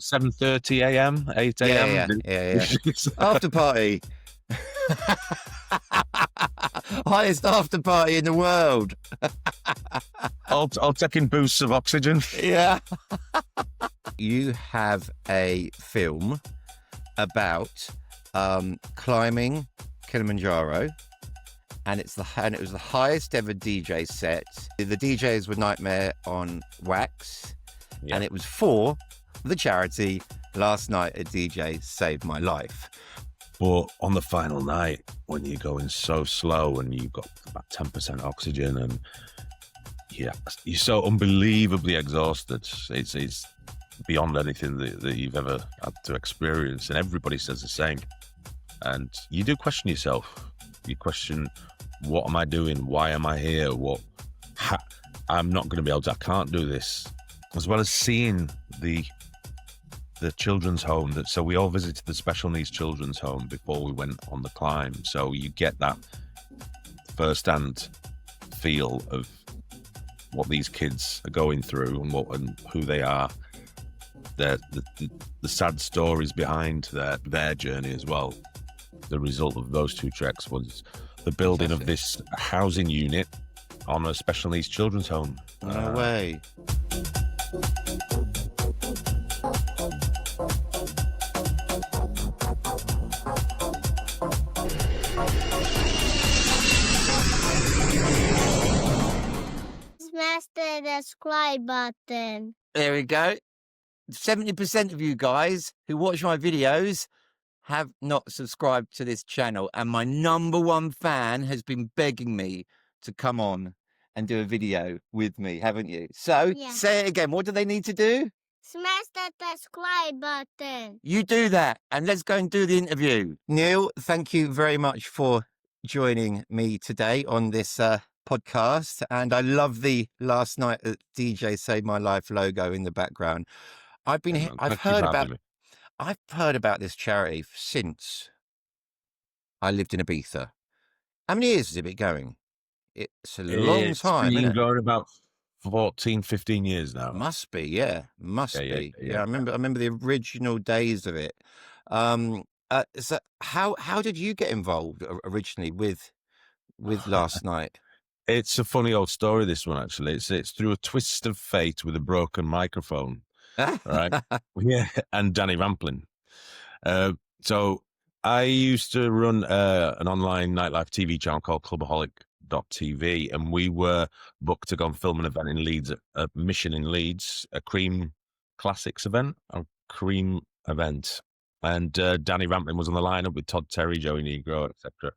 7:30 a.m., 8 Yeah. a.m. After party. Highest after party in the world. all taking boosts of oxygen. Yeah. You have a film about climbing Kilimanjaro, and it was the highest ever DJ set. The DJs were Nightmare on Wax, and it was for the charity Last Night a DJ Saved My Life. But on the final night, when you're going so slow and you've got about 10% oxygen and you're so unbelievably exhausted, it's beyond anything that you've ever had to experience. And everybody says the same. And you do question yourself. You question, what am I doing? Why am I here? I'm not going to be able to, I can't do this. As well as seeing the children's home. So we all visited the special needs children's home before we went on the climb. So you get that first-hand feel of what these kids are going through and who they are. The sad stories behind their journey as well. The result of those two treks was the building of this housing unit on a special needs children's home. No way. Smash the subscribe button. There we go. 70% of you guys who watch my videos have not subscribed to this channel, and my #1 fan has been begging me to come on and do a video with me, haven't you? So say it again. What do they need to do? Smash that subscribe button. You do that, and let's go and do the interview. Neil, thank you very much for joining me today on this podcast, and I love the Last Night at DJ Saved My Life logo in the background. I've heard about this charity since I lived in Ibiza. How many years has it been going? It's a long time. It's been going about 14, 15 years now. Must be, yeah. Must be. Yeah, I remember the original days of it. So how did you get involved originally with Last Night? It's a funny old story, this one, actually. It's through a twist of fate with a broken microphone. Right? Yeah, and Danny Rampling. So I used to run an online nightlife TV channel called Clubaholic.tv, and we were booked to go and film an event in Leeds, a mission in Leeds, a Cream Classics event, a Cream event. And Danny Rampling was on the lineup with Todd Terry, Joey Negro, etc.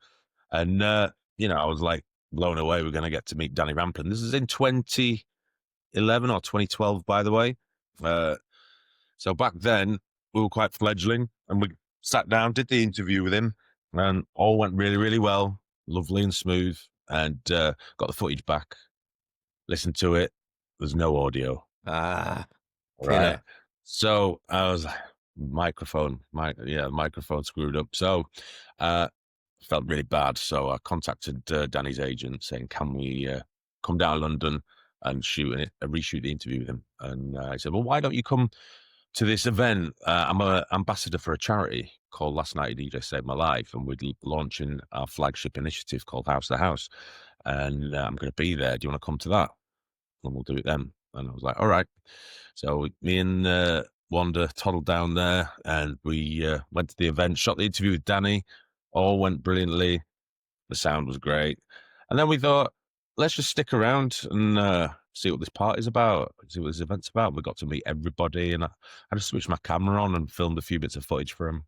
And, I was like blown away. We're going to get to meet Danny Rampling. This is in 2011 or 2012, by the way. So back then we were quite fledgling, and we sat down, did the interview with him, and all went really, really well, lovely and smooth, and got the footage back, listened to it. There's no audio. Right. Yeah. So I was like, microphone screwed up. So felt really bad. So I contacted Danny's agent saying, can we come down to London and reshoot the interview with him? And I said, well, why don't you come to this event? I'm an ambassador for a charity called Last Night a DJ Saved My Life, and we're launching our flagship initiative called House to House, and I'm going to be there. Do you want to come to that? And we'll do it then. And I was like, all right. So me and Wanda toddled down there, and we went to the event, shot the interview with Danny. All went brilliantly. The sound was great. And then we thought, let's just stick around and see what this party's about, see what this event's about. We got to meet everybody, and I just switched my camera on and filmed a few bits of footage for him,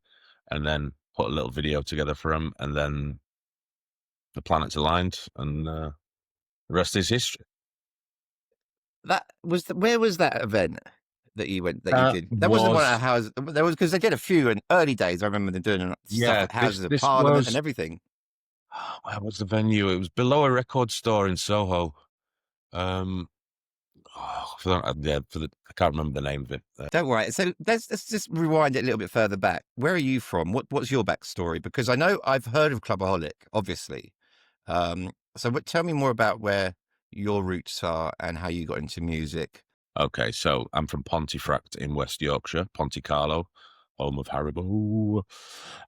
and then put a little video together for him, and then the planets aligned, and the rest is history. Where was that event that you went? That you did? That wasn't one at houses. There was, because they did a few in early days. I remember them doing stuff at Houses of Parliament and everything. Where was the venue? It was below a record store in Soho. I can't remember the name of it. Don't worry. So let's just rewind it a little bit further back. Where are you from? What's your backstory? Because I know I've heard of Clubaholic, obviously. So tell me more about where your roots are and how you got into music. Okay, so I'm from Pontefract in West Yorkshire, Ponte-Carlo, home of Haribo.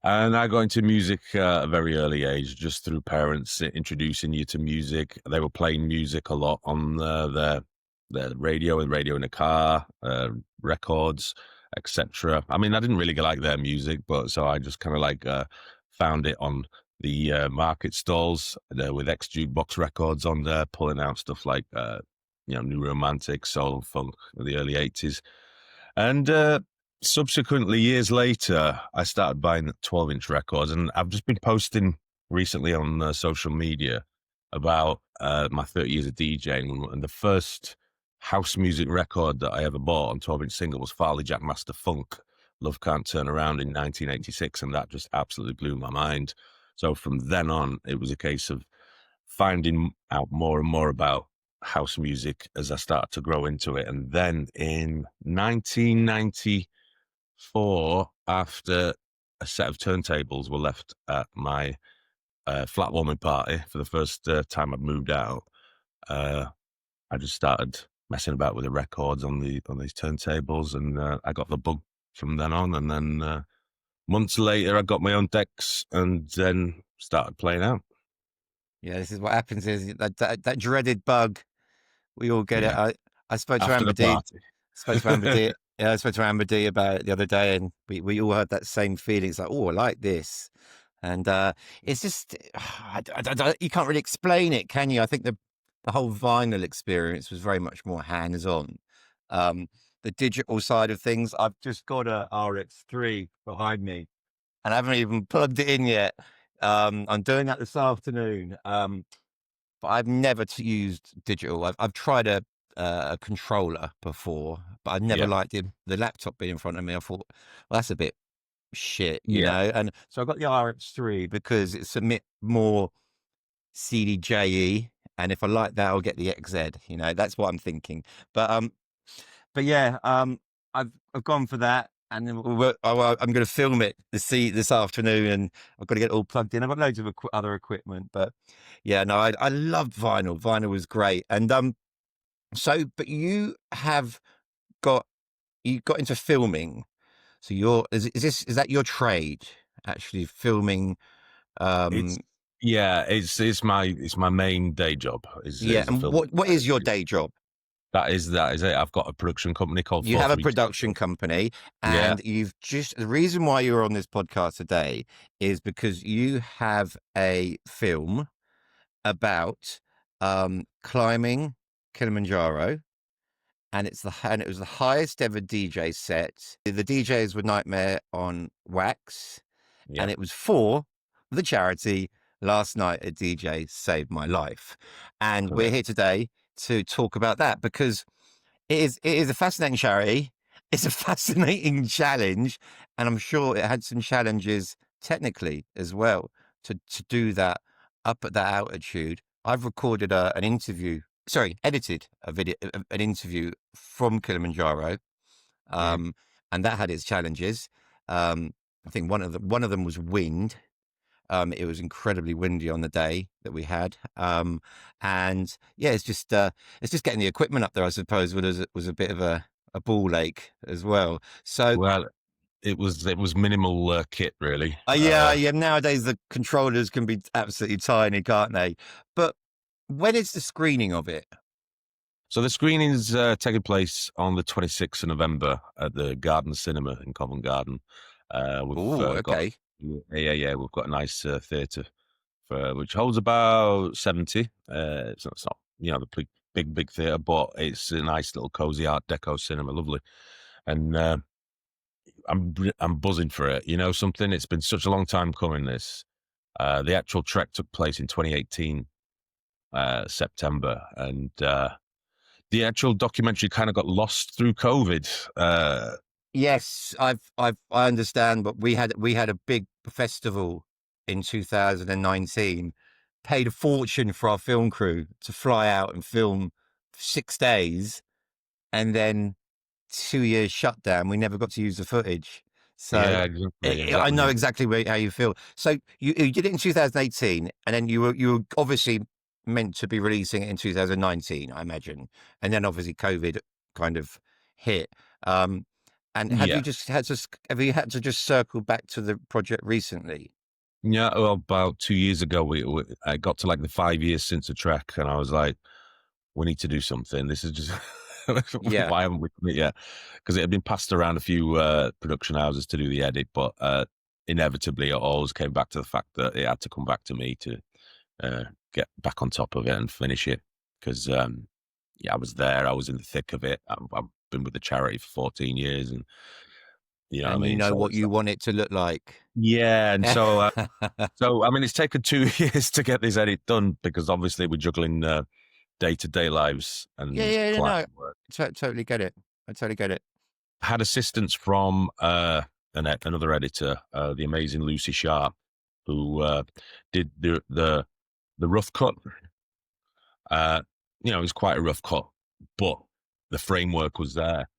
And I got into music at a very early age, just through parents introducing you to music. They were playing music a lot on their radio and radio in the car, records, etc. I mean, I didn't really like their music, but so I just kind of like found it on the market stalls with ex jukebox records on there, pulling out stuff like New Romantic, soul, funk of the early 80s. And subsequently, years later, I started buying 12-inch records, and I've just been posting recently on social media about my 30 years of DJing, and the first house music record that I ever bought on 12-inch single was Farley Jackmaster Funk, Love Can't Turn Around in 1986, and that just absolutely blew my mind. So from then on, it was a case of finding out more and more about house music as I started to grow into it. And then in 1994, after a set of turntables were left at my flat warming party for the first time I'd moved out, I just started messing about with the records on these turntables, and I got the bug from then on. And then months later, I got my own decks and then started playing out. Yeah, this is what happens is that dreaded bug. We all get Yeah. it. I spoke to After Amber the D. party. Spoke to Amber D. Yeah, I spoke to Amber D about it the other day, and we all had that same feeling. It's like, oh, I like this, and it's just you can't really explain it, can you? I think the whole vinyl experience was very much more hands-on. The digital side of things, I've just got a RX3 behind me, and I haven't even plugged it in yet. I'm doing that this afternoon. But I've never used digital. I've tried a controller before, but I've never Yeah. liked the laptop being in front of me. I thought, well, that's a bit shit, Yeah. And so I got the RX3 because it's a bit more CDJE, and if I like that, I'll get the XZ. That's what I'm thinking. But yeah, I've gone for that. And then I'm going to film it this afternoon, and I've got to get it all plugged in. I've got loads of other equipment, but yeah, no, I loved vinyl. Vinyl was great, and but you got into filming. So is that your trade, actually filming? It's my main day job. Yeah, Is a and film. what is your day job? That is it. I've got a production company called. You have a production company, and Yeah. the reason why you're on this podcast today is because you have a film about climbing Kilimanjaro, and it was the highest ever DJ set. The DJs were Nightmare on Wax, Yeah. and it was for the charity Last Night a DJ Saved My Life. And we're here today to talk about that because it is a fascinating charity. It's a fascinating challenge, and I'm sure it had some challenges technically as well to do that up at that altitude. I've recorded edited an interview from Kilimanjaro, and that had its challenges. I think one of them was wind. It was incredibly windy on the day that we had, and yeah, it's just getting the equipment up there, I suppose, was a bit of a ball ache as well. So, well, it was minimal kit, really. yeah. Nowadays the controllers can be absolutely tiny, can't they? But when is the screening of it? So the screening is taking place on the 26th of November at the Garden Cinema in Covent Garden. Okay. Yeah. We've got a nice theatre which holds about 70. It's not the big theatre, but it's a nice little cozy Art Deco cinema, lovely. And I'm buzzing for it. Something. It's been such a long time coming. The actual trek took place in 2018 September, and the actual documentary kind of got lost through COVID. Yes, I understand, but we had a big festival in 2019, paid a fortune for our film crew to fly out and film 6 days, and then 2 years shutdown. We never got to use the footage. So Yeah, exactly. I know exactly how you feel. So you did it in 2018, and then you were obviously meant to be releasing it in 2019, I imagine, and then obviously COVID kind of hit. And have Yeah. you had to just circle back to the project recently? Yeah, well, about 2 years ago, I got to like the 5 years since the trek, and I was like, we need to do something. This is just Yeah. why haven't we done it yet? Because it had been passed around a few production houses to do the edit, but inevitably, it always came back to the fact that it had to come back to me to get back on top of it and finish it. Because yeah, I was there, I was in the thick of it. I've been with the charity for 14 years, and you know what I And you mean. know So what it's you want it to look like. yeah, and so so I mean, it's taken 2 years to get this edit done because obviously we're juggling day-to-day lives and Yeah, no, client work. totally get it. I totally get it. Had assistance from another editor, the amazing Lucy Sharp, who did the rough cut. You know, it was quite a rough cut, but the framework was there.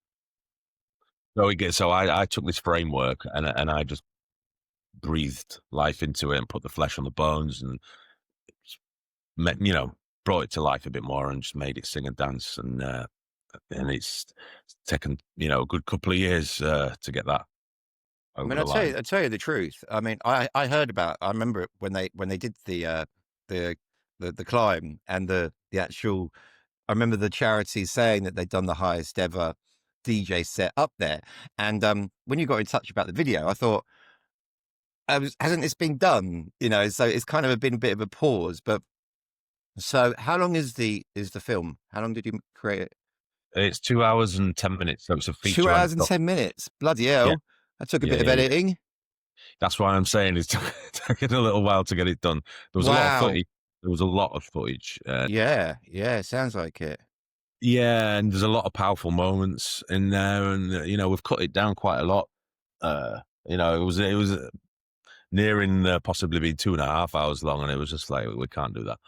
So I took this framework and I just breathed life into it and put the flesh on the bones and you know, brought it to life a bit more and just made it sing and dance. And it's taken, you know, a good couple of years to get that I over mean, the line. I'll tell you the truth. I mean, I heard about. I remember when they did the climb and the actual. I remember the charity saying that they'd done the highest ever DJ set up there. And when you got in touch about the video, I thought, hasn't this been done? You know, so it's kind of been a bit of a pause. But so, how long is the film? How long did you create it? It's 2 hours and 10 minutes, so it's a feature. 2 hours and 10 minutes. Bloody hell! Yeah. That took a bit of editing. That's why I'm saying it's taken a little while to get it done. There was a lot of footage. There was a lot of footage. Yeah, sounds like it. Yeah, and there's a lot of powerful moments in there, and you know we've cut it down quite a lot. You know, it was nearing possibly being 2.5 hours long, and it was just like we can't do that.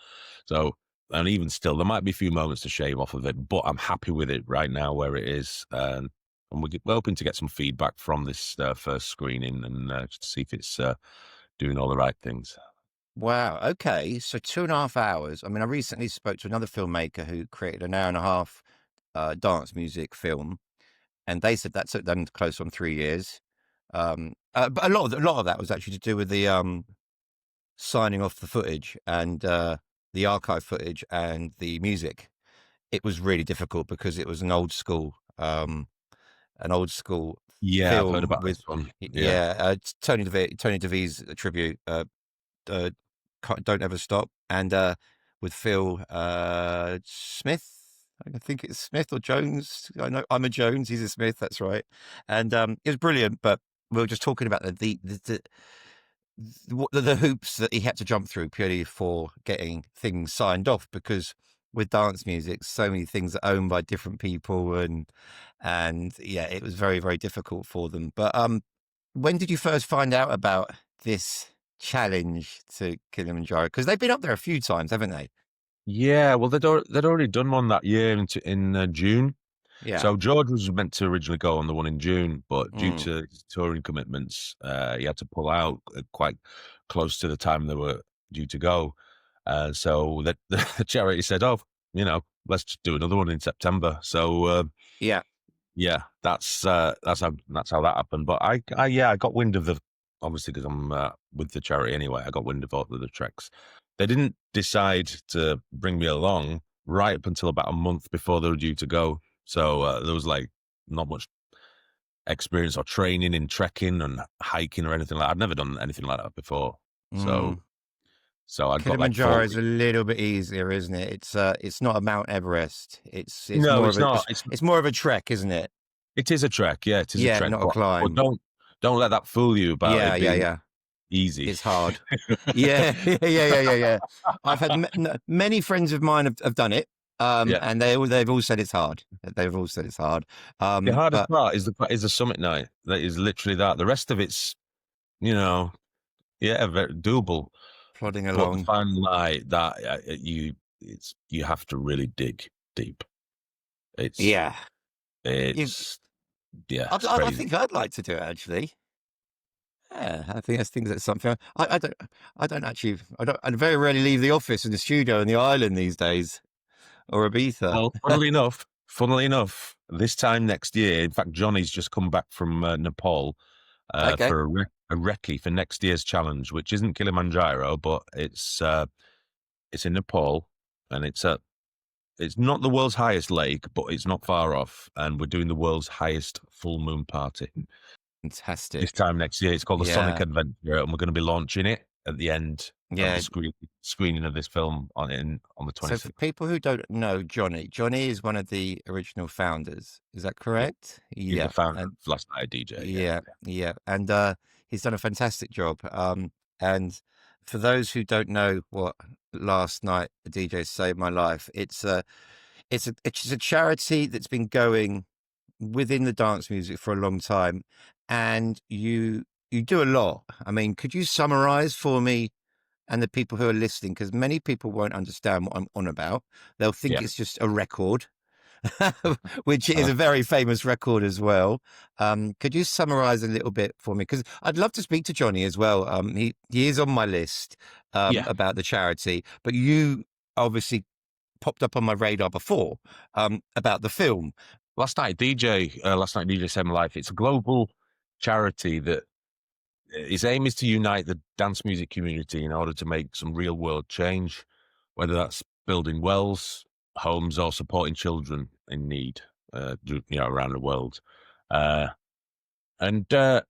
So, and even still, there might be a few moments to shave off of it, but I'm happy with it right now where it is, and we're hoping to get some feedback from this first screening and just to see if it's doing all the right things. Wow. Okay. So 2.5 hours. I mean, I recently spoke to another filmmaker who created an 1.5 hour dance music film, and they said that took them close on 3 years. But a lot of that was actually to do with the signing off the footage and the archive footage and the music. It was really difficult because it was an old school Yeah, film I've heard about with this one. Yeah, Tony DeVee's tribute. Don't Ever Stop, and with Phil Smith. I think it's Smith or Jones. I know I'm a Jones. He's a Smith. That's right. And it was brilliant. But we were just talking about the hoops that he had to jump through purely for getting things signed off, because with dance music, so many things are owned by different people, and yeah, it was very, very difficult for them. But when did you first find out about this challenge to Kilimanjaro? Because they've been up there a few times, haven't they? yeah. Well, they'd already done one that year in June. Yeah. So George was meant to originally go on the one in June, but due to his touring commitments, he had to pull out quite close to the time they were due to go. So the charity said, "Oh, you know, let's just do another one in September." So yeah, that's how that happened. But I got wind of obviously because I'm with the charity anyway. I got wind of all of the treks. They didn't decide to bring me along right up until about a month before they were due to go. So there was like not much experience or training in trekking and hiking or anything like that. I'd never done anything like that before. So I got Kilimanjaro is a little bit easier, isn't it? It's not a Mount Everest. It's more of a trek, isn't it? It is a trek, yeah. It is a trek, not a climb. But don't let that fool you about it being easy. It's hard. Yeah. I've had many friends of mine have done it, and they've all said it's hard. They've all said it's hard. The hardest part is the summit night. That is literally that. The rest of it's, you know, very doable. Plodding along. But the final night, that you have to really dig deep. I think I'd like to do it actually. Yeah, I think that's something. I very rarely leave the office and the studio and the island these days, or Ibiza. Well, funnily enough, this time next year. In fact, Johnny's just come back from Nepal Okay. for a recce for next year's challenge, which isn't Kilimanjaro, but it's in Nepal, and it's not the world's highest lake, but it's not far off, and we're doing the world's highest full moon party this Fantastic. time next year. It's called the Sonic Yeah. Adventure, and we're going to be launching it at the end of Yeah. the screening of this film on the So 26th. for people who don't know Johnny is one of the original founders. Is that correct? He's Yeah. the founder And of Last Night DJ. yeah. And he's done a fantastic job. And for those who don't know what Last Night a DJ Saved My Life, it's a charity that's been going within the dance music for a long time, and you do a lot. I mean, could you summarize for me and the people who are listening, because many people won't understand what I'm on about. They'll think Yeah. it's just a record, which is a very famous record as well. Could you summarize a little bit for me? Because I'd love to speak to Johnny as well. He is on my list Yeah. about the charity, but you obviously popped up on my radar before about the film. Last Night DJ Saved My Life. It's a global charity that its aim is to unite the dance music community in order to make some real world change, whether that's building wells, homes, or supporting children in need, around the world. And I'd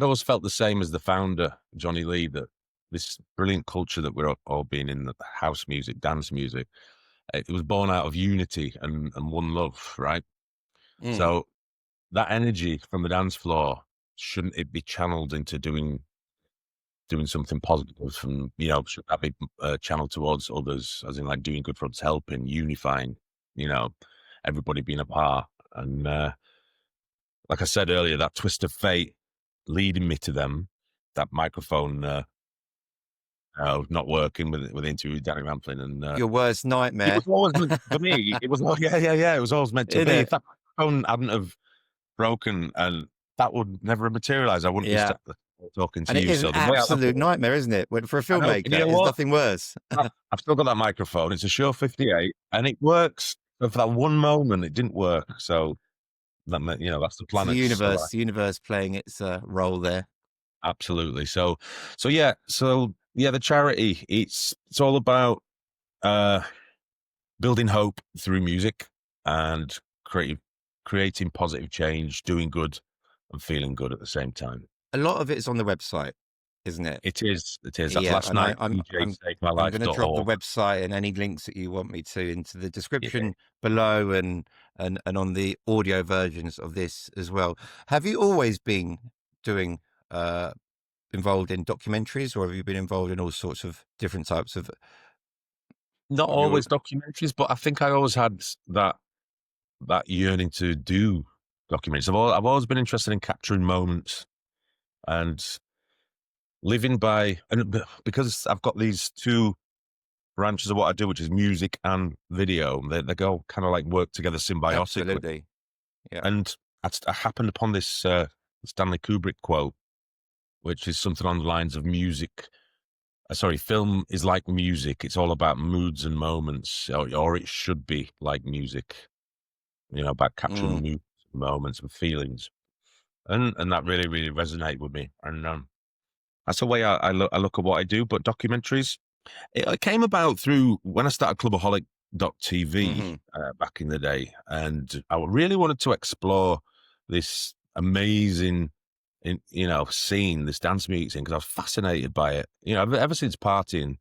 always felt the same as the founder, Johnny Lee, that this brilliant culture that we're all being in, the house music, dance music, it was born out of unity and one love, right? So that energy from the dance floor, shouldn't it be channeled into doing something positive, and should that be channeled towards others, as in like doing good for others, helping, unifying, everybody being a part. And like I said earlier, that twist of fate leading me to them, that microphone not working with the interview with Danny Rampling, and Your worst nightmare. it was always meant for me. It was it was always meant to Isn't be. it? If that phone hadn't have broken, and that would never have materialized, I wouldn't Yeah. be talking to And it you. is So an the way I look absolute at it, nightmare, isn't it? For a I know, filmmaker, and you know there's what? nothing worse. I've still got that microphone. It's a Shure 58, and it works. But for that one moment, it didn't work. So that meant, that's the It's planet. the universe playing its role there. Absolutely. So yeah. The charity. It's all about building hope through music and creating positive change, doing good, and feeling good at the same time. A lot of it is on the website, isn't it? It is. That's Yeah, Last and Night I'm DJ Saved My going Life. to drop the website and any links that you want me to into the description below, and on the audio versions of this as well. Have you always been doing involved in documentaries, or have you been involved in all sorts of different types of? Not always documentaries, but I think I always had that yearning to do documentaries. I've always been interested in capturing moments and living by, and because I've got these two branches of what I do, which is music and video, they go kind of like work together symbiotically. Absolutely. Yeah. And I happened upon this Stanley Kubrick quote, which is something on the lines of film is like music. It's all about moods and moments, or it should be like music, about capturing moods, moments and feelings. And that really, really resonated with me. And that's the way I look at what I do. But documentaries, it came about through when I started Clubaholic.tv back in the day. And I really wanted to explore this amazing scene, this dance music scene, because I was fascinated by it. Ever since partying,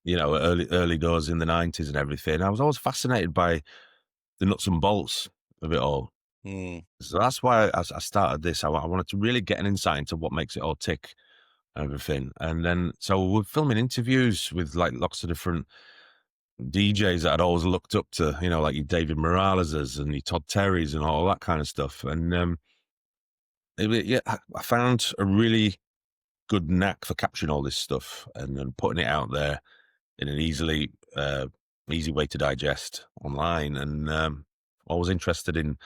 early doors in the 90s and everything, I was always fascinated by the nuts and bolts of it all. So that's why I started this. I wanted to really get an insight into what makes it all tick and everything. And then, so we're filming interviews with like lots of different DJs that I'd always looked up to, like your David Morales's and your Todd Terry's and all that kind of stuff. And I found a really good knack for capturing all this stuff and then putting it out there in an easy way to digest online. And I was interested in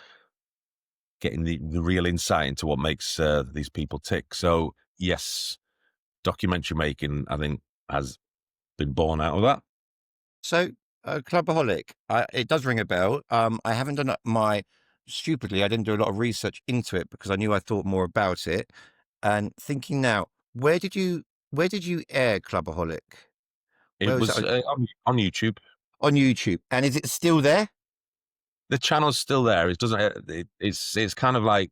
getting the real insight into what makes these people tick. So yes, documentary making, I think, has been born out of that. So Clubaholic. It does ring a bell. I haven't done stupidly, I didn't do a lot of research into it because I knew I thought more about it. And thinking now, where did you air Clubaholic? It Where was was it on YouTube. on YouTube? And is it still there? The channel's still there. It doesn't. It's kind of like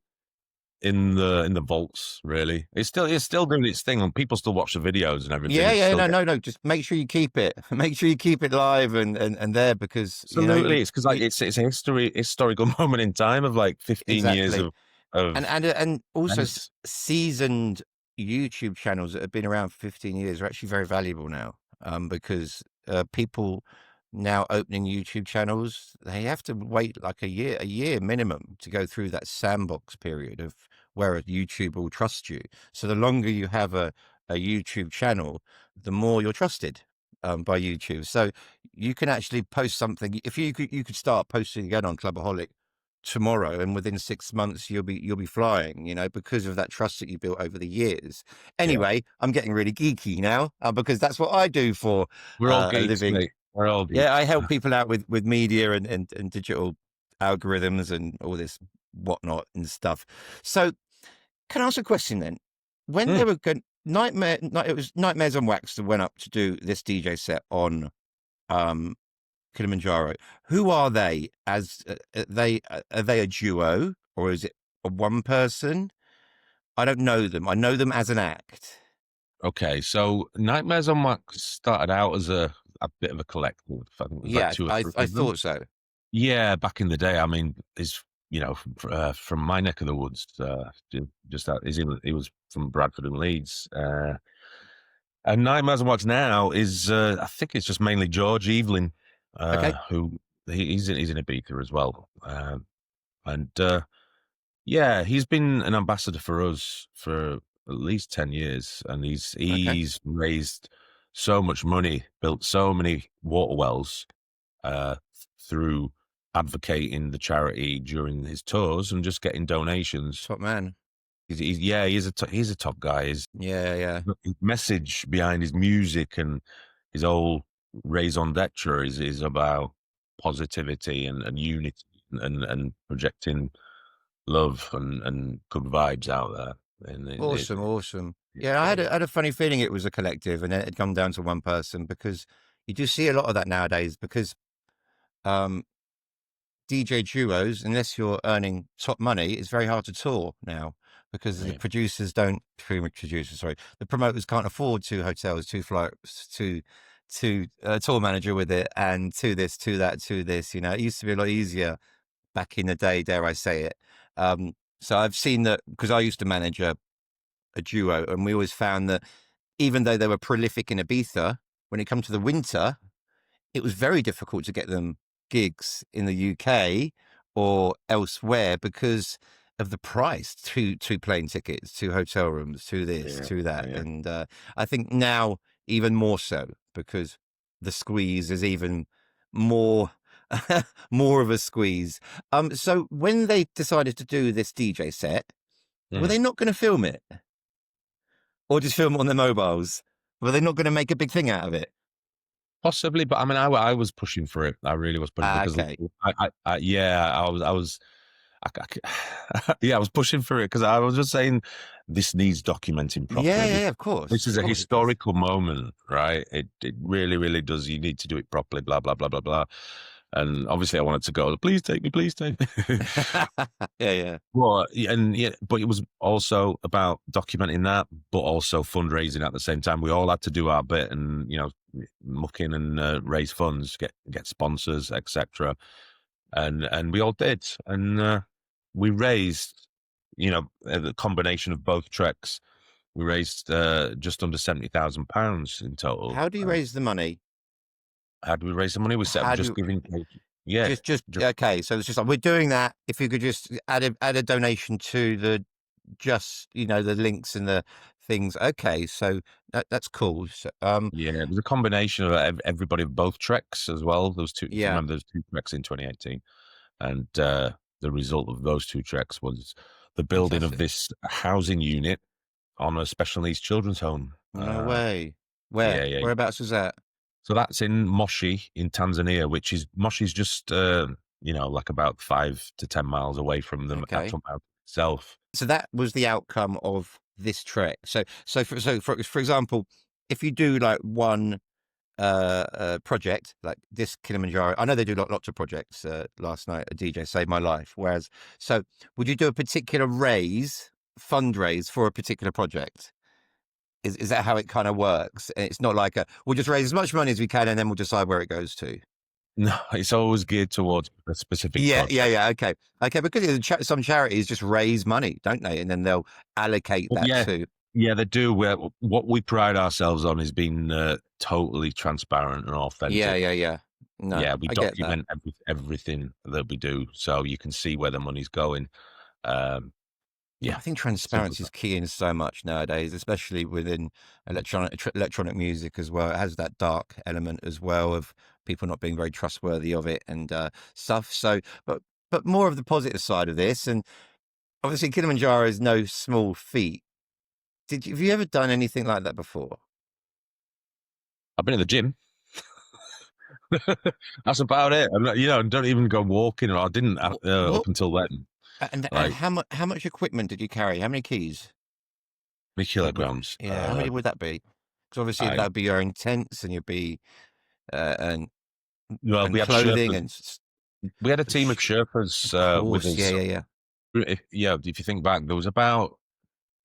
in the vaults. Really, it's still doing its thing, and people still watch the videos and everything. Yeah. No. Just make sure you keep it. Make sure you keep it live and there because Absolutely, it's because like it's a historical moment in time of like 15 years exactly. of And also events. seasoned YouTube channels that have been around for 15 years are actually very valuable now, because people now opening YouTube channels, they have to wait like a year minimum to go through that sandbox period of where a YouTube will trust you. So the longer you have a YouTube channel, the more you're trusted by YouTube. So you can actually post something. If you could start posting again on Clubaholic tomorrow, and within 6 months you'll be flying, because of that trust that you built over the years. Anyway, I'm getting really geeky now, because that's what I do for We're all a geeks, living. mate. We're all geeks. Yeah, I help people out with media and digital algorithms and all this whatnot and stuff. So can I ask a question then? When they were going it was Nightmares on Wax that went up to do this DJ set on Kilimanjaro. Who are they? Are they a duo, or is it a one person? I don't know them. I know them as an act. Okay, so Nightmares on Wax started out as a bit of a collective. I think it was like Yeah, 2 or 3 I of them. thought so. Yeah, back in the day. I mean, is from my neck of the woods. Just that he was from Bradford and Leeds. And Nightmares on Wax now is I think it's just mainly George Evelyn, Okay. who he's in Ibiza as well. And yeah, he's been an ambassador for us for at least 10 years, and he's raised so much money, built so many water wells through advocating the charity during his tours and just getting donations. Top man. He's a top guy. His message behind his music and his whole raison d'etre is about positivity and unity and projecting love and good vibes out there. And Awesome. Yeah, I had a funny feeling it was a collective, and then it had come down to one person, because you do see a lot of that nowadays. Because DJ duos, unless you're earning top money, it's very hard to tour now, because the promoters can't afford 2 hotels, 2 flights, to tour manager with it, and to this, to that, to this. It used to be a lot easier back in the day, dare I say it. So I've seen that, because I used to manage a duo, and we always found that even though they were prolific in Ibiza, when it comes to the winter, it was very difficult to get them gigs in the UK or elsewhere because of the price, to plane tickets, to hotel rooms, to this, to that. Yeah. And I think now even more so, because the squeeze is even more more of a squeeze. So when they decided to do this DJ set, were they not going to film it, or just film it on their mobiles? Were they not going to make a big thing out of it? Possibly, but I mean, I was pushing for it. I really was pushing because I was pushing for it because I was just saying this needs documenting properly. Yeah, of course. This is a historical moment, right? It really, really does. You need to do it properly. Blah blah blah blah blah. And obviously, I wanted to go. Please take me. Please take me. Yeah. Well, but it was also about documenting that, but also fundraising at the same time. We all had to do our bit, and muck in and raise funds, get sponsors, etc. And we all did, and we raised, the combination of both treks. We raised just under £70,000 in total. How do you raise the money? How do we raise the money? We set up just giving. Yeah, just okay. So it's just like, we're doing that. If you could just add a donation to the the links and the things. Okay, so that's cool. So, it was a combination of everybody of both treks as well. Those two. Yeah. Remember those 2 treks in 2018, and the result of those 2 treks was the building of this housing unit on a special needs children's home. No way. Where? Yeah. Whereabouts was that? So that's in Moshi in Tanzania, Moshi's just like about 5 to 10 miles away from the Okay. actual mountain itself. So that was the outcome of this trek. So for example, if you do like one project like this Kilimanjaro, I know they do lots of projects. Last night a DJ saved my life. Whereas, so would you do a particular fundraise for a particular project? Is that how it kind of works? And it's not like we'll just raise as much money as we can and then we'll decide where it goes to. No, it's always geared towards a specific Yeah, project. yeah. Okay, because some charities just raise money, don't they? And then they'll allocate that to. Yeah, they do. What we pride ourselves on is being totally transparent and authentic. Yeah. No, yeah, we I document everything that we do, so you can see where the money's going. Yeah, I think transparency is key in so much nowadays, especially within electronic music as well. It has that dark element as well of people not being very trustworthy of it and stuff. So, but more of the positive side of this, and obviously Kilimanjaro is no small feat. Have you ever done anything like that before? I've been in the gym. That's about it. Don't even go walking, or I didn't up until then. And how much equipment did you carry? How many keys? 3 kilograms. Yeah, how many would that be? Because obviously that would be your own tents, and you'd be and we had clothing, Sherpas. We had a team of Sherpas with us. Yeah. If you think back, there was about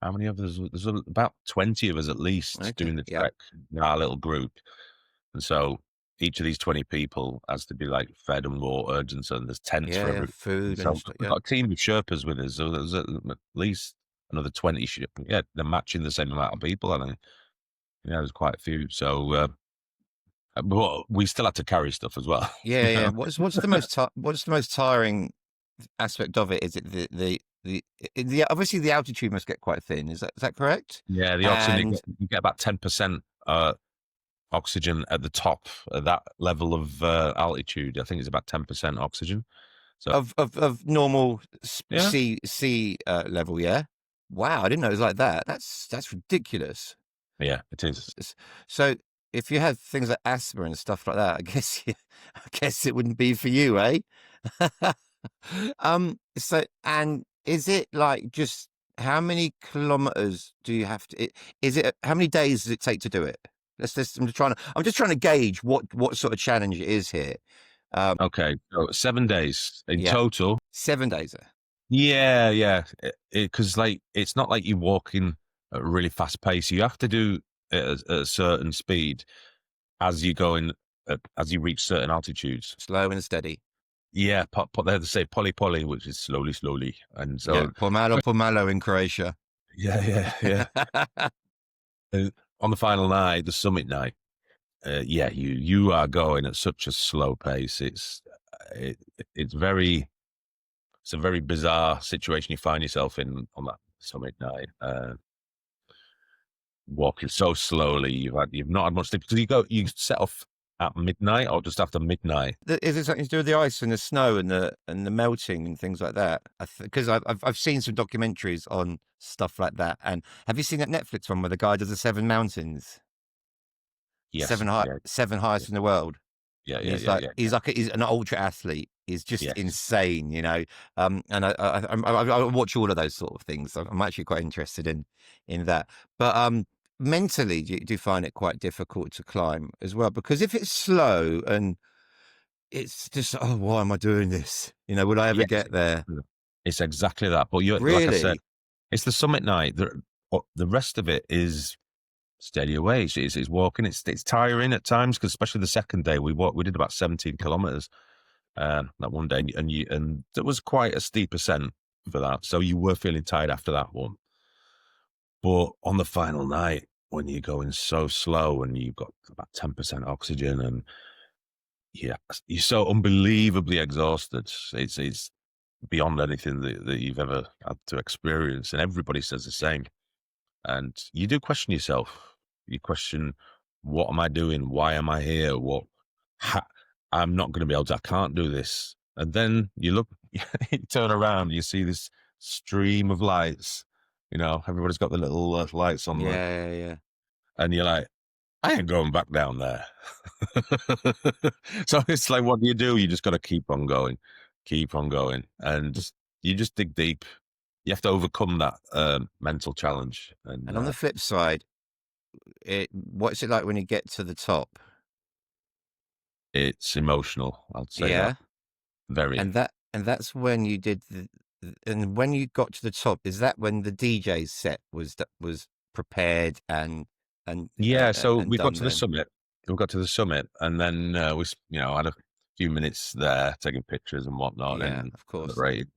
how many of us? There's about 20 of us at least doing the trek in our little group, and so each of these 20 people has to be like fed and watered, and so there's tents for every food. So we've got a team of Sherpas with us, so there's at least another 20. Yeah, they're matching the same amount of people, I think. Yeah, there's quite a few. So, but we still had to carry stuff as well. Yeah. What's the most tiring aspect of it? Is it the obviously the altitude must get quite thin. Is that correct? Yeah, the oxygen you get about 10% oxygen at the top at that level of altitude. I think it's about 10% oxygen. So of normal sea level. Yeah. Wow, I didn't know it was like that. That's ridiculous. Yeah, it is. So if you had things like asthma and stuff like that, I guess it wouldn't be for you, eh? So, and is it like just how many kilometers do you have to? How many days does it take to do it? I'm just trying to gauge what sort of challenge it is here. Okay, so 7 days in total. 7 days. Yeah. Because it's not like you're walking at a really fast pace. You have to do it at a certain speed as you reach certain altitudes. Slow and steady. Yeah, they have to say poli, which is slowly, and so pomalo in Croatia. Yeah. On the final night, the summit night, you are going at such a slow pace. It's a very bizarre situation you find yourself in on that summit night. Walking so slowly, you've not had much sleep because you set off at midnight or just after midnight. Is it something to do with the ice and the snow and the melting and things like that? Because I've seen some documentaries on stuff like that. And have you seen that Netflix one where the guy does the 7 mountains? Yes, 7 highest in the world. Yeah, he's an ultra athlete. He's just insane, And I watch all of those sort of things. I'm actually quite interested in that. But mentally, do you find it quite difficult to climb as well? Because if it's slow and it's just, why am I doing this? Will I ever get there? It's exactly that. But really? Like I said, it's the summit night. The rest of it is steady away. It's walking. It's tiring at times because especially the second day we did about 17 kilometers that one day, and it was quite a steep ascent for that. So you were feeling tired after that one. But on the final night, when you're going so slow and you've got about 10% oxygen and you're so unbelievably exhausted, it's beyond anything that you've ever had to experience. And everybody says the same. And you do question yourself. You question, what am I doing? Why am I here? I'm not going to be able to, I can't do this. And then you look, you turn around, you see this stream of lights. Everybody's got the little lights on. Yeah. And you're like, I ain't going back down there. So it's like, what do? You just got to keep on going, and you just dig deep. You have to overcome that mental challenge. And on the flip side, what's it like when you get to the top? It's emotional, I'd say. Yeah. That. Very. And that's when you did and when you got to the top, is that when the DJ set was prepared and yeah? So and we got done to the then? summit. We got to the summit, and then we, had a few minutes there taking pictures and whatnot, Yeah, and of course. celebrating.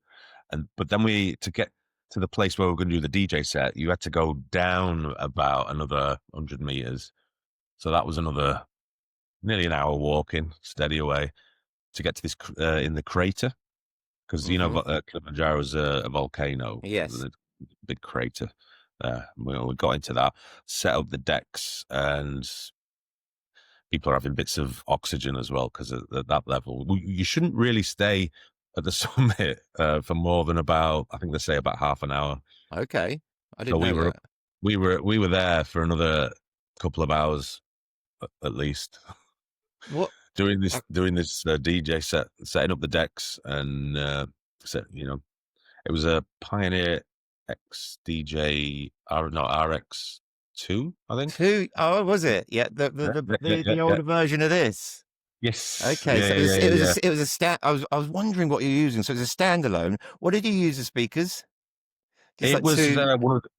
But then to get to the place where we're going to do the DJ set, you had to go down about another 100 meters. So that was another nearly an hour walking steady away to get to this in the crater, because Kilimanjaro is a volcano. Yes. There's a big crater there. We got into that, set up the decks, and people are having bits of oxygen as well, because at that level, you shouldn't really stay at the summit for more than about, I think they say about half an hour. Okay, I didn't know that. We were there for another couple of hours at least. What? doing this DJ set, setting up the decks, and it was a Pioneer XDJ RX2, I think. 2? Oh, was it? Yeah, the older version of this. Yes. Okay, so it was a stand. I was wondering what you're using. So it's a standalone. What did you use as speakers? It was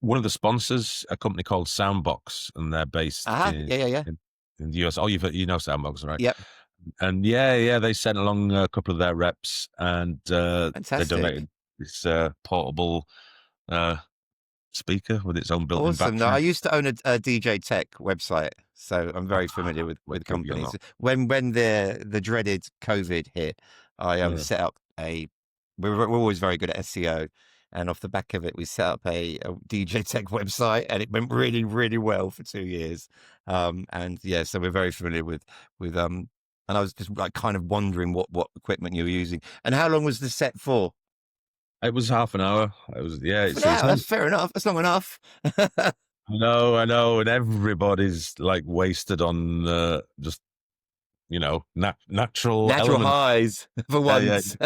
one of the sponsors, a company called Soundbox, and they're based in the US. Oh, you know Soundbox, right? Yep. And they sent along a couple of their reps, and they donated this portable speaker with its own built-in battery. No, I used to own a DJ Tech website, so I'm very familiar with companies. When the dreaded COVID hit, I set up we're always very good at SEO, and off the back of it, we set up a DJ Tech website, and it went really, really well for 2 years. So we're very familiar with and I was just like kind of wondering what equipment you were using. And how long was the set for? It was half an hour. It was that's fair enough. That's long enough. I know, and everybody's like wasted on just natural highs for once.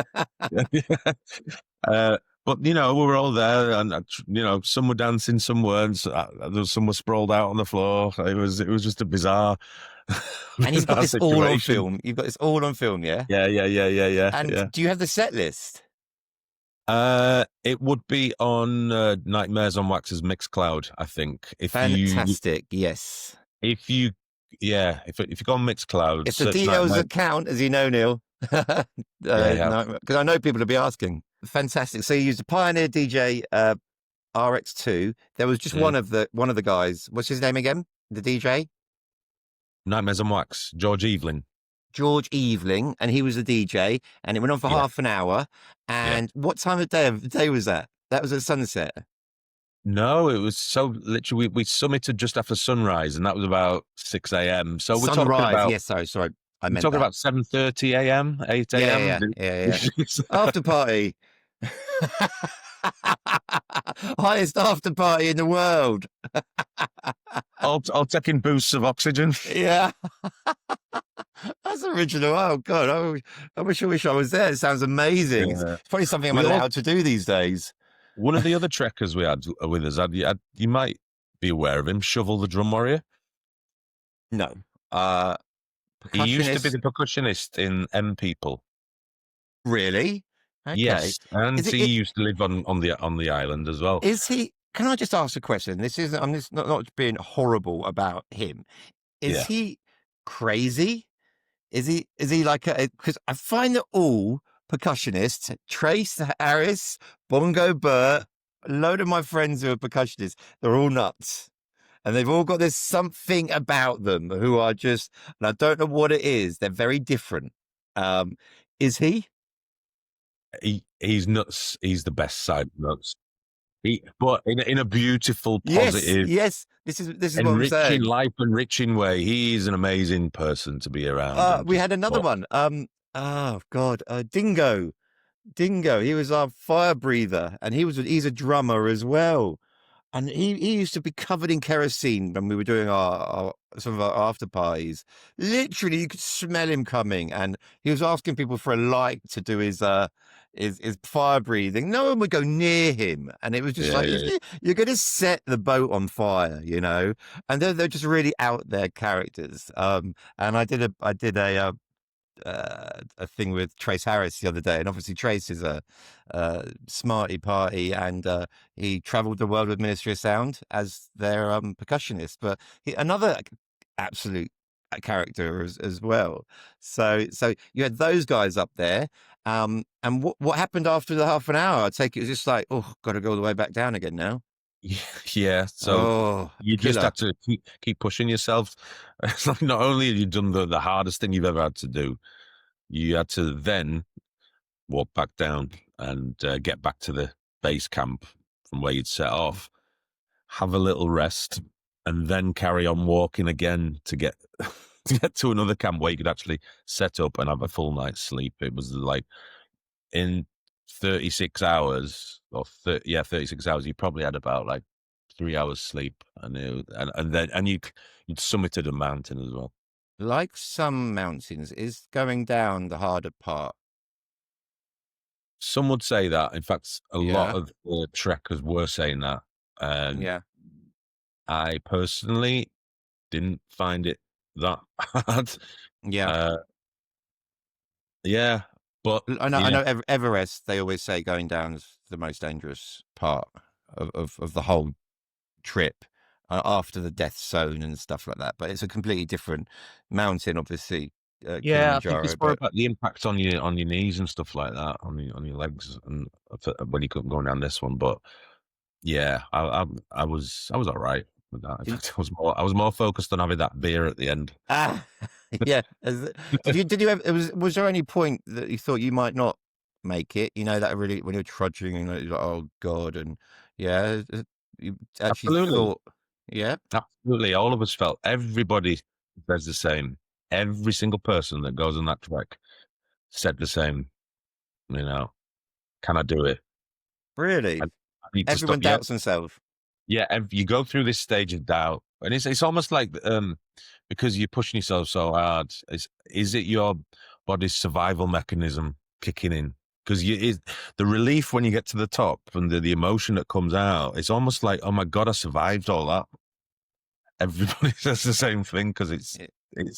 But we were all there, and some were dancing, some weren't. Some were sprawled out on the floor. It was just a bizarre. And you've got this all on film. You've got this all on film, yeah. Yeah. And do you have the set list? It would be on Nightmares on Wax's Mixcloud, I think. Fantastic. Yes. If you go on Mixcloud, it's the details that count, as you know, Neil. Because I know people will be asking. Fantastic. So you used a Pioneer DJ RX2. There was just one of the guys. What's his name again? The DJ? Nightmares on Wax. George Eveling, and he was the DJ, and it went on for half an hour. And what time of day was that? That was at sunset. No, it was literally we summited just after sunrise, and that was about 6 a.m. So we're talking about sorry. We're talking about 7:30 a.m., 8 a.m. Yeah. After party. Highest after party in the world. All taking boosts of oxygen. Yeah. That's original. Oh God, I wish I was there. It sounds amazing. Yeah. It's probably something I'm allowed to do these days. One of the other trekkers we had with us, you might be aware of him, Shovel the Drum Warrior. No. He used to be the percussionist in M People. Really? Okay. Yes, and he used to live on the island as well. Is he? Can I just ask a question? I'm just not being horrible about him. Is he crazy? Is he like because I find that all percussionists, Trace Harris, Bongo Burt, a load of my friends who are percussionists, they're all nuts. And they've all got this something about them who are just, and I don't know what it is. They're very different. Is he? He's nuts. He's the best side nuts. But in a beautiful, positive, yes. This is what I'm saying. Enriching life, enriching way. He's an amazing person to be around. We had another one. Oh God, Dingo. He was our fire breather, and he's a drummer as well. And he used to be covered in kerosene when we were doing some of our after parties. Literally, you could smell him coming, and he was asking people for a light to do his fire breathing. No one would go near him, and it was just Yeah, like yeah, yeah. you're going to set the boat on fire, you know. And they're just really out there characters. And I did a thing with Trace Harris the other day, and obviously Trace is a smarty party, and he travelled the world with Ministry of Sound as their percussionist. But another absolute character as well. So you had those guys up there. And what happened after the half an hour? I take it was just like, oh, got to go all the way back down again now. Yeah. So Oh, you just killer. have to keep pushing yourself. It's like not only have you done the hardest thing you've ever had to do, you had to then walk back down and get back to the base camp from where you'd set off, have a little rest, and then carry on walking again to get to get to another camp where you could actually set up and have a full night's sleep. It was like in 36 hours, or 36 hours, you probably had about like 3 hours sleep, and then you'd summited a mountain as well. Like some mountains, is going down the harder part. Some would say that. In fact, a lot of the trekkers were saying that. Yeah. I personally didn't find it that hard. Yeah. Yeah, but I know Everest, they always say going down is the most dangerous part of the whole trip, after the death zone and stuff like that. But it's a completely different mountain, obviously. I think it's Kilimanjaro, more but about the impact on your knees and stuff like that, on your legs, and when you couldn't go down this one. But yeah, I was all right with that. In fact, I was more focused on having that beer at the end. yeah. Did you ever, was there any point that you thought you might not make it? You know, that really, when you're trudging and you're like, oh God, and yeah, you actually Absolutely. thought, yeah, Absolutely, all of us felt. Everybody says the same. Every single person that goes on that trek said the same. You know, can I do it? really, I need to everyone stop. Yeah, doubts themselves. yeah. You go through this stage of doubt, and it's almost like because you're pushing yourself so hard. Is it your body's survival mechanism kicking in? Because the relief when you get to the top and the emotion that comes out, it's almost like, oh my God, I survived all that. Everybody says the same thing, because it's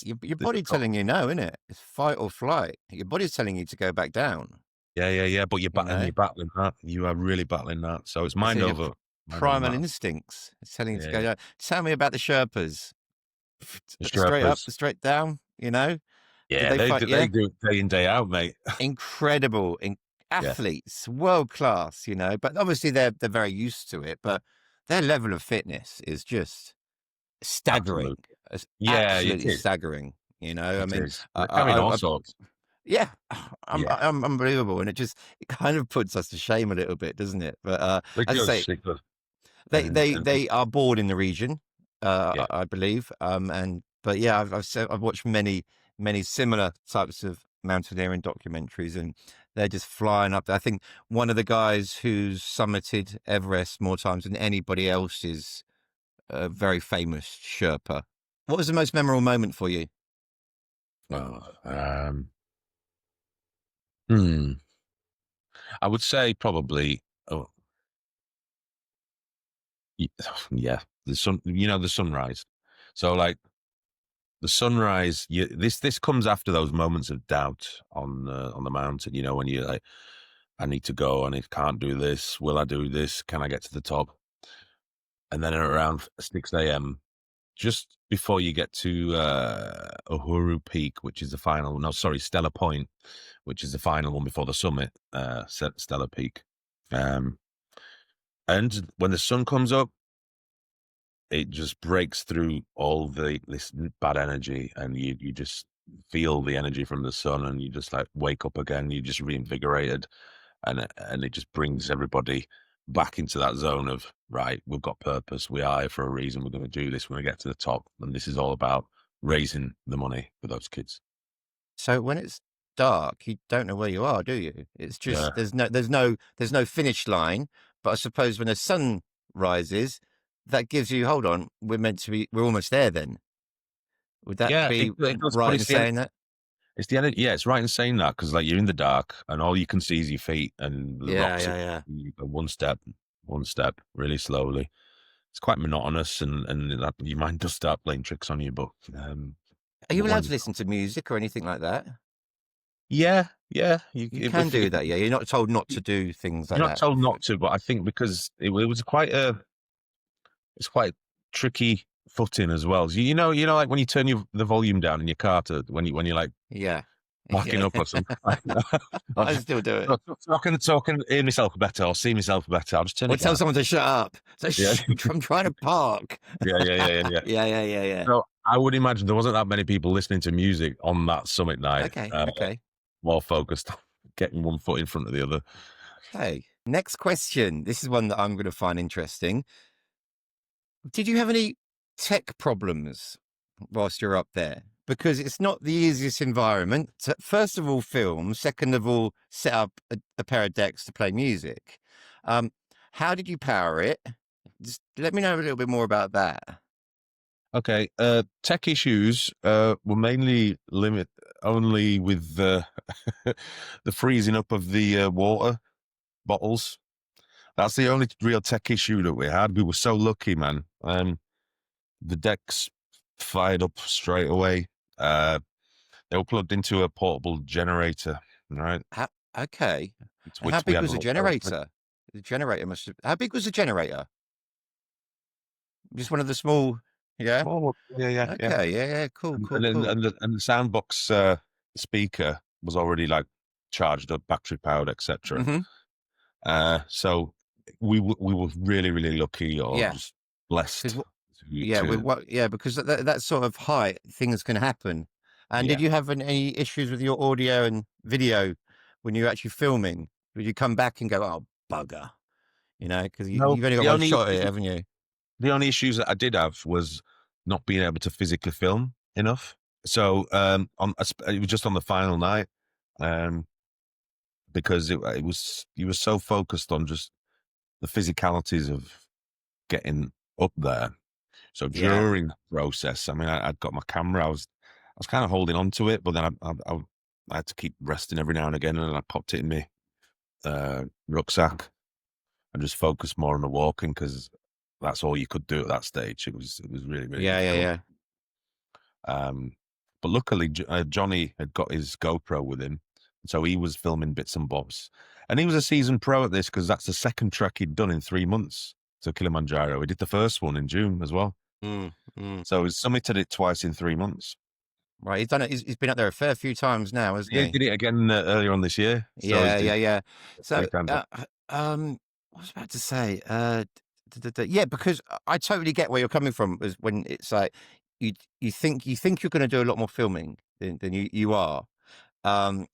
your body telling you no, isn't it? It's fight or flight. Your body's telling you to go back down. Yeah. But you're You know? you're battling that. You are really battling that. So it's mind your over primal matter. instincts. It's telling you to Yeah. go down. Tell me about the Sherpas. The Straight up, Sherpas. straight down. You know. Yeah, Did they do it day in, day out, mate. Incredible athletes, world class. You know, but obviously they're very used to it. But their level of fitness is just staggering. It's absolutely staggering. You know, I mean, all sorts. Yeah, I'm unbelievable, and it kind of puts us to shame a little bit, doesn't it? But as I say, they are bored in the region, I believe. But yeah, I've watched many similar types of mountaineering documentaries, and they're just flying up there. I think one of the guys who's summited Everest more times than anybody else is a very famous Sherpa. What was the most memorable moment for you? I would say probably, the sun. The sunrise. So like the sunrise, this comes after those moments of doubt on the mountain. You know, when you're like, I need to go, and I can't do this. Will I do this? Can I get to the top? And then around 6 a.m., just before you get to Uhuru Peak, which is the final. No, sorry, Stella Point, which is the final one before the summit. Stella Peak, and when the sun comes up, it just breaks through all this bad energy, and you just feel the energy from the sun, and you just like wake up again. You're just reinvigorated, and it just brings everybody back into that zone of, right, we've got purpose. We are here for a reason. We're going to do this when we get to the top, and this is all about raising the money for those kids. So when it's dark, you don't know where you are, do you? It's just there's no finish line. But I suppose when the sun rises, that gives you. Hold on, we're almost there. Then would that Yeah, be it does, but right in saying that? it's the energy. Yeah, it's right in saying that because like you're in the dark and all you can see is your feet and the Yeah, rocks. yeah. You go one step, really slowly. It's quite monotonous, and that, your mind does start playing tricks on you. But Are you allowed when to listen to music or anything like that? yeah, You can do that. Yeah, you're not told not to do things like you're not that. told not to, but I think because it was it's quite tricky footing as well. So, like when you turn the volume down in your car to when you're like Yeah, backing yeah. up or something. I still do it. So I can hear myself better or see myself better. I'll just turn Or it tell down. someone to shut up. So, Yeah. I'm trying to park. Yeah. Yeah. So I would imagine there wasn't that many people listening to music on that summit night. Okay. More focused on getting one foot in front of the other. Okay. Next question. This is one that I'm going to find interesting. Did you have any tech problems whilst you're up there? Because it's not the easiest environment to, first of all, film. Second of all, set up a pair of decks to play music. How did you power it? Just let me know a little bit more about that. Okay. Tech issues were mainly only with the freezing up of the water bottles. That's the only real tech issue that we had. We were so lucky, man. The decks fired up straight away. They were plugged into a portable generator, right? Okay. And Which how we big had was the generator? The generator must have. How big was the generator? Just one of the small. Yeah. Oh, yeah. Okay. Yeah. Cool. And the soundbox speaker was already like charged up, battery powered, etc. Mm-hmm. So we were really, really lucky or Yeah. just blessed. Because that sort of height, things can happen. And did you have any issues with your audio and video when you're actually filming? Would you come back and go, "Oh, bugger," because No, you've only got one shot at it, haven't you? the only issues that I did have was not being able to physically film enough. So it was just on the final night, because it was you were so focused on just the physicalities of getting up there. So during the process, I mean, I'd got my camera. I was kind of holding on to it, but then I had to keep resting every now and again, and I popped it in my rucksack and just focused more on the walking because that's all you could do at that stage. It was really, really difficult. But luckily, Johnny had got his GoPro with him, so he was filming bits and bobs. And he was a seasoned pro at this because that's the second trek he'd done in 3 months to Kilimanjaro. He did the first one in June as well. So he's summited it twice in 3 months. Right, he's done it. He's been up there a fair few times now, hasn't he? He did it again earlier on this year. So yeah. So, what was I about to say? Yeah, because I totally get where you're coming from. Is when it's like you think you're going to do a lot more filming than you are.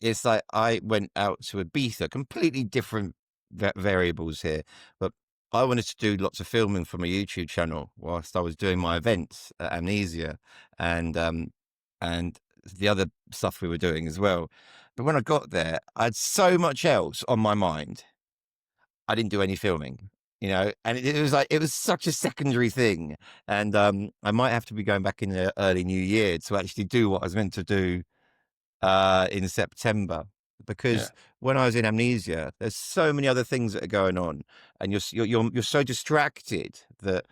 It's like I went out to Ibiza, completely different variables here, but I wanted to do lots of filming for my YouTube channel whilst I was doing my events at Amnesia and the other stuff we were doing as well. But when I got there, I had so much else on my mind. I didn't do any filming, and it was like, it was such a secondary thing. And I might have to be going back in the early new year to actually do what I was meant to do in September, because when I was in Amnesia, there's so many other things that are going on, and you're so distracted that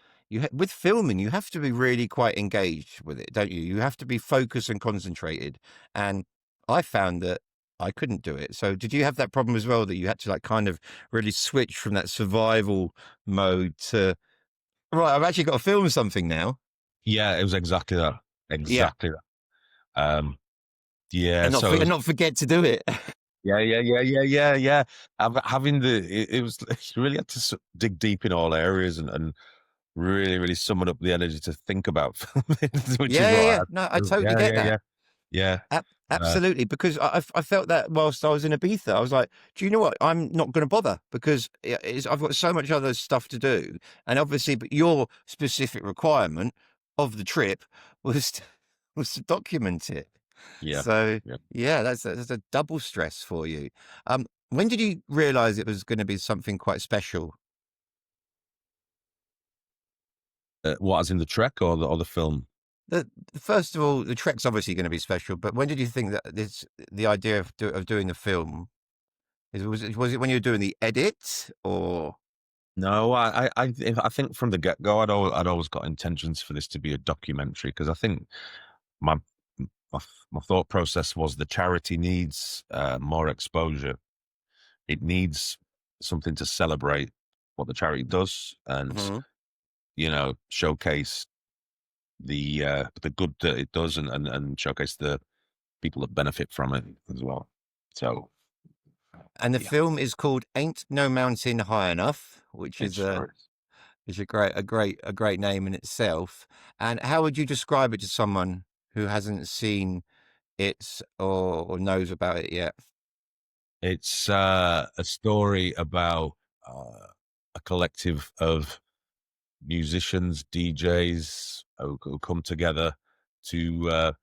with filming, you have to be really quite engaged with it, don't you? You have to be focused and concentrated. And I found that I couldn't do it. So did you have that problem as well, that you had to like kind of really switch from that survival mode to, right, I've actually got to film something now? Yeah, it was exactly that. Exactly that. Yeah, and not forget to do it. Yeah. Having it was you really had to dig deep in all areas and really, really summon up the energy to think about filming, which is what No, I totally get that. Yeah. Absolutely, because I felt that whilst I was in Ibiza, I was like, do you know what? I'm not going to bother because I've got so much other stuff to do. And obviously, but your specific requirement of the trip was to document it. Yeah. So that's a double stress for you. When did you realize it was going to be something quite special? What, as in the trek or the film? The First of all, the trek's obviously going to be special, but when did you think that the idea of doing the film was it when you were doing the edit or? No, I think from the get go, I'd always got intentions for this to be a documentary, because I think my my thought process was the charity needs more exposure. It needs something to celebrate what the charity does, and Mhm. showcase the good that it does, and showcase the people that benefit from it as well. So And the yeah, film is called "Ain't No Mountain High Enough," which it sure is. is a great name in itself. And how would you describe it to someone who hasn't seen it or knows about it yet? It's a story about a collective of musicians, DJs who come together to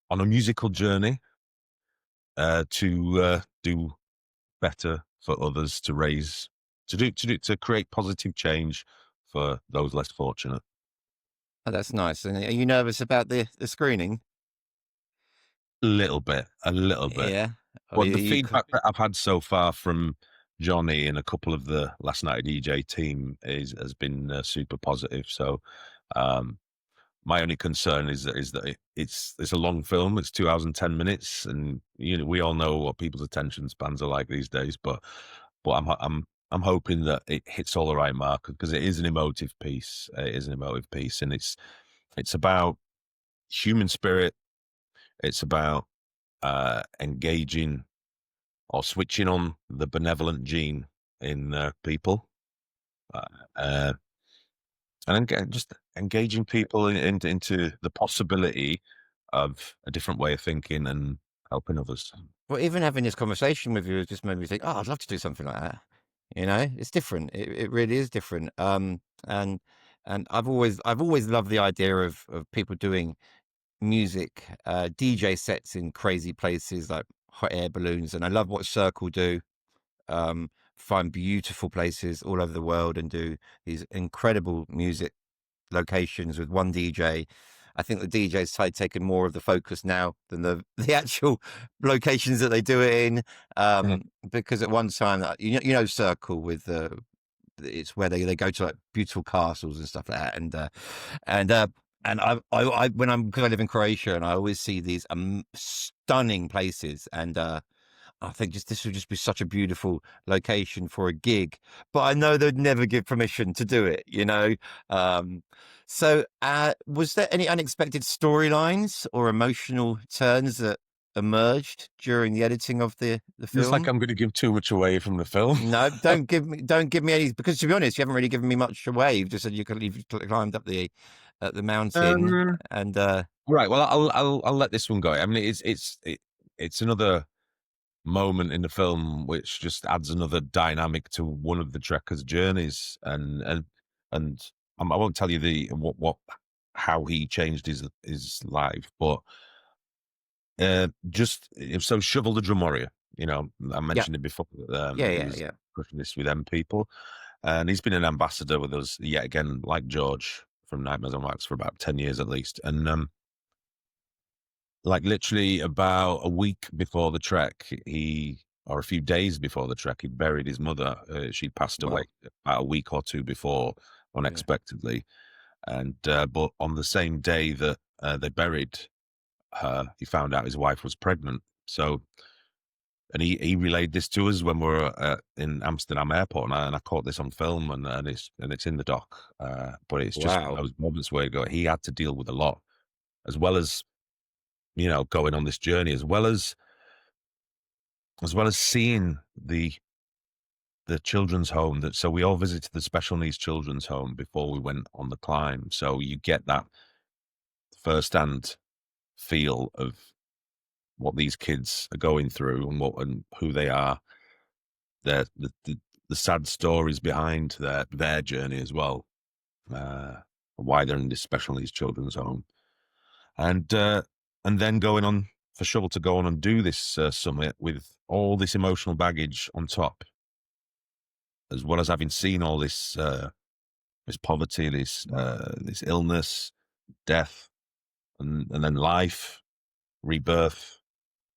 on a musical journey to do better for others, to create positive change for those less fortunate. Oh, that's nice. And are you nervous about the screening? A little bit. Yeah. Or But the you feedback that I've had so far from Johnny and a couple of the last night DJ team has been super positive. So um, my only concern is that it's a long film. It's 2 hours and 10 minutes, and we all know what people's attention spans are like these days. But I'm hoping that it hits all the right mark, because it is an emotive piece. It is an emotive piece, and it's about human spirit. It's about engaging or switching on the benevolent gene in people, uh, uh, and just engaging people into the possibility of a different way of thinking and helping others. Well, even having this conversation with you has just made me think, oh, I'd love to do something like that. It's different. It really is different. And I've always loved the idea of people doing music, DJ sets in crazy places like hot air balloons, and I love what Circle do. Find beautiful places all over the world and do these incredible music locations with one DJ. I think the DJ's taken more of the focus now than the actual locations that they do it in. Mhm. Because at one time, Circle with it's where they go to like beautiful castles and stuff like that, and I when because I live in Croatia and I always see these stunning places, and I think this would just be such a beautiful location for a gig, but I know they'd never give permission to do it. Um, was there any unexpected storylines or emotional turns that emerged during the editing of the It's like film? I'm going to give too much away from the film. No, don't give me any, because to be honest, you haven't really given me much away. You've just said you've climbed up the mountain, um, and right. Well, I'll let this one go. I mean, it's another moment in the film which just adds another dynamic to one of the trekkers' journeys, and I won't tell you the what how he changed his life, but so Shovel the Drum Warrior, I yeah, mentioned it before. He was yeah. pushing this with them people, and he's been an ambassador with us yet again, like George from Nightmares on Wax, for about 10 years at least, and like literally about a week before the trek, or a few days before the trek, he buried his mother. She passed away Well, about a week or two before, yeah. unexpectedly. And but on the same day that they buried her, he found out his wife was pregnant. So, and he relayed this to us when we were in Amsterdam airport, and I caught this on film, and it's in the doc. But it's just Wow. those moments where he had to deal with a lot, as well as going on this journey, as well as seeing the children's home. So we all visited the special needs children's home before we went on the climb. So you get that first-hand feel of what these kids are going through and who they are. The sad stories behind their journey as well. Why they're in this special needs children's home, and then going on for Shovel to go on and do this summit with all this emotional baggage on top, as well as having seen all this there's poverty, there's illness, death, and then life, rebirth.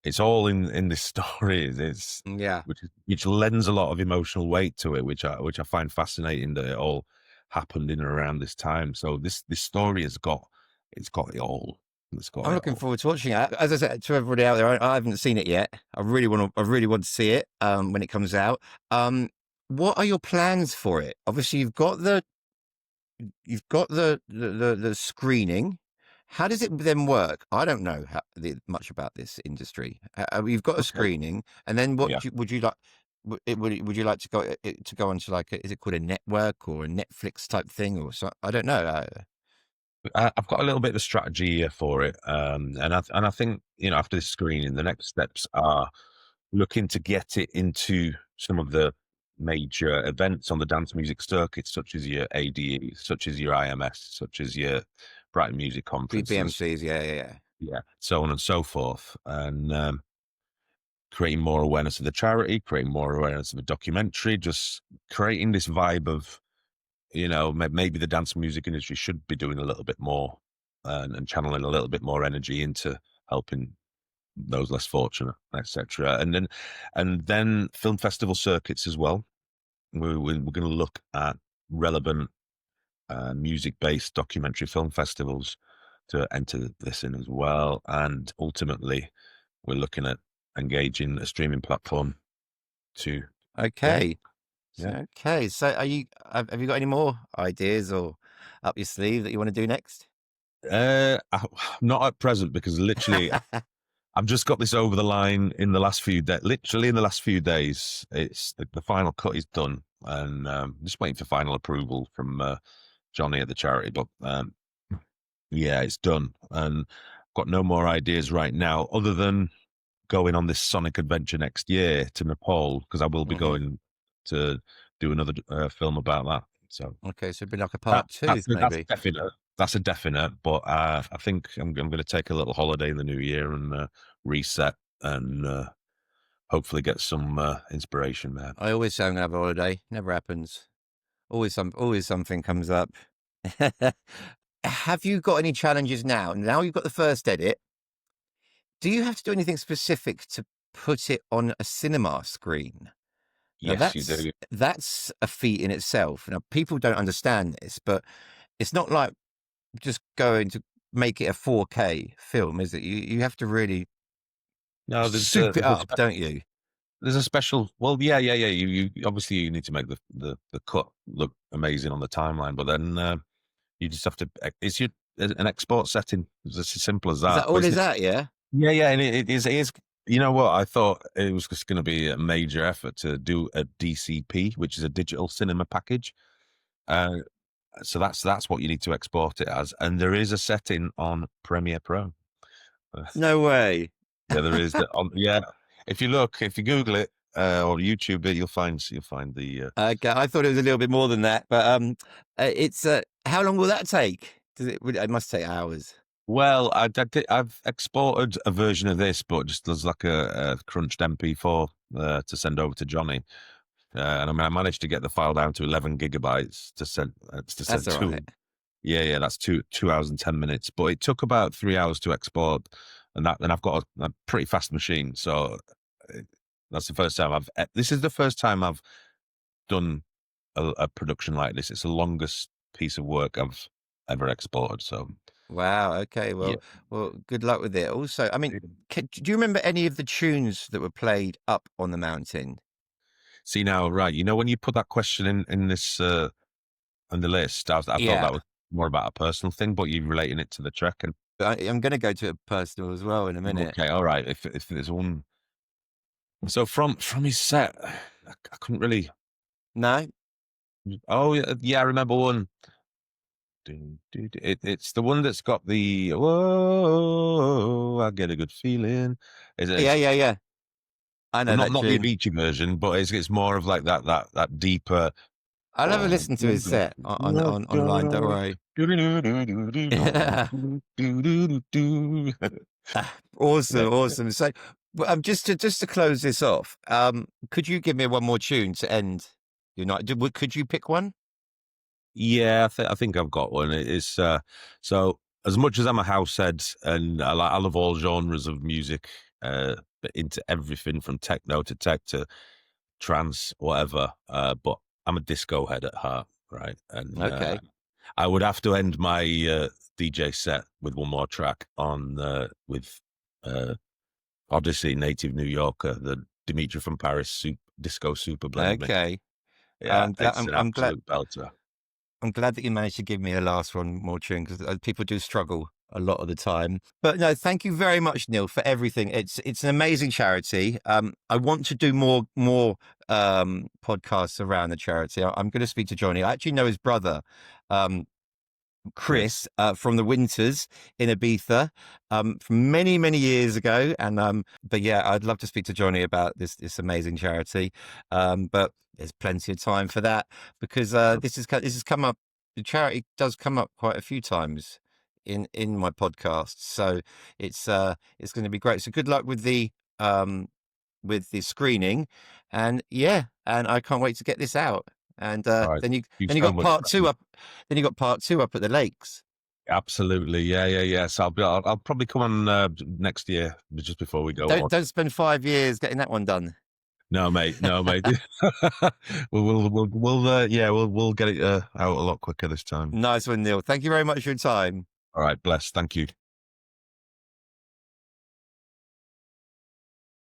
It's all in this story. It's Yeah. which lends a lot of emotional weight to it, which I find fascinating that it all happened in and around this time. So this story has got it all. It's got I'm it looking all. forward to watching it. As I said to everybody out there, I haven't seen it yet. I really want to see it when it comes out. What are your plans for it? Obviously, you've got the screening. How does it then work? I don't know much about this industry. You've got a Okay. screening, and then what Yeah. would you like? Would you like to go onto like is it called a network or a Netflix type thing or so? I don't know. I've got a little bit of a strategy for it, and I think after this screening, the next steps are looking to get it into some of the major events on the dance music circuit, such as your ADE, such as your IMS, such as your Brighton Music Conferences, BMCs, yeah. yeah, so on and so forth, and creating more awareness of the charity, creating more awareness of the documentary, just creating this vibe of maybe the dance music industry should be doing a little bit more and channeling a little bit more energy into helping those less fortunate, etc. And then film festival circuits as well. We're going to look at relevant music-based documentary film festivals to enter this in as well. And ultimately, we're looking at engaging a streaming platform to Okay. yeah. Okay. So have you got any more ideas or up your sleeve that you want to do next? Not at present, because literally I've just got this over the line in the last few days. Literally in the last few days, it's the final cut is done, and just waiting for final approval from Johnny at the charity. But yeah, it's done, and got no more ideas right now, other than going on this Sonic adventure next year to Nepal, because I will be going to do another film about that. So Okay, so it'd be like a part two, that's maybe. definite. That's a definite. But I think I'm going to take a little holiday in the new year and reset and hopefully get some inspiration there. I always say I'm gonna have a holiday. Never happens. Always something comes up. Have you got any challenges now? Now you've got the first edit. Do you have to do anything specific to put it on a cinema screen? Now Yes, you do. that's a feat in itself. Now people don't understand this, but it's not like just going to make it a 4K film, is it? You have to really No, soup it up, don't you? there's a special. Well, yeah. You obviously you need to make the cut look amazing on the timeline, but then you just have to. It's an export setting. It's as simple as Is that. that all? Is that yeah? Yeah, and it is. It is. You know what? I thought it was just going to be a major effort to do a DCP, which is a digital cinema package. Uh, so that's what you need to export it as. And there is a setting on Premiere Pro. No way. Yeah, there is. Yeah, if you Google it or YouTube it, you'll find the. Okay, I thought it was a little bit more than that, but it's how long will that take? It must take hours. Well, I've exported a version of this, but just as like a crunched MP4 to send over to Johnny. And I mean, I managed to get the file down to 11 gigabytes to send That's all to right. him. Yeah, that's 2 hours and 10 minutes. But it took about 3 hours to export, and I've got a pretty fast machine, so that's the first time This is the first time I've done a production like this. It's the longest piece of work I've ever exported. So Wow. Okay. yeah. Well. Good luck with it. Also, I mean, do you remember any of the tunes that were played up on the mountain? See now, right? You know, when you put that question in this on the list, I thought Yeah, that was more about a personal thing, but you're relating it to the trek. And I'm going to go to a personal as well in a minute. okay, all right. If there's one, so from his set, I couldn't really. No. Oh yeah, I remember one. It's the one that's got the whoa, I get a good feeling. Yeah. I know Well, that not the tune. Avicii version, but it's more of like that deeper. I'll have a Oh, listen to his set online. Don't worry. Awesome. So, just to close this off, could you give me one more tune to end your night? Could you pick one? Yeah, I think I've got one. It's so as much as I'm a house head and I love all genres of music, but into everything from techno to tech to trance, whatever. But I'm a disco head at heart, right? And Okay. I would have to end my DJ set with one more track on with Odyssey, Native New Yorker, the Dimitri from Paris disco super blend mix. Okay. Yeah, Glad, it's an I'm glad. absolute belter. I'm glad that you managed to give me a last one more tune because people do struggle a lot of the time. But no, thank you very much, Neil, for everything. It's an amazing charity. I want to do more podcasts around the charity. I'm going to speak to Johnny. I actually know his brother. Chris from the Winters in Ibiza from many years ago, and but yeah, I'd love to speak to Johnny about this amazing charity, but there's plenty of time for that because this has come up. The charity does come up quite a few times in my podcast, so it's going to be great. So good luck with the screening, and yeah, and I can't wait to get this out. And All right. then you Thank then you so got much, part two Bradley. up. Then you got part two up at the lakes. Absolutely. Yeah. So I'll probably come on next year, just before we go on. Don't spend 5 years getting that one done. No, mate. We'll get it out a lot quicker this time. Nice one, Neil. Thank you very much for your time. All right, bless. Thank you.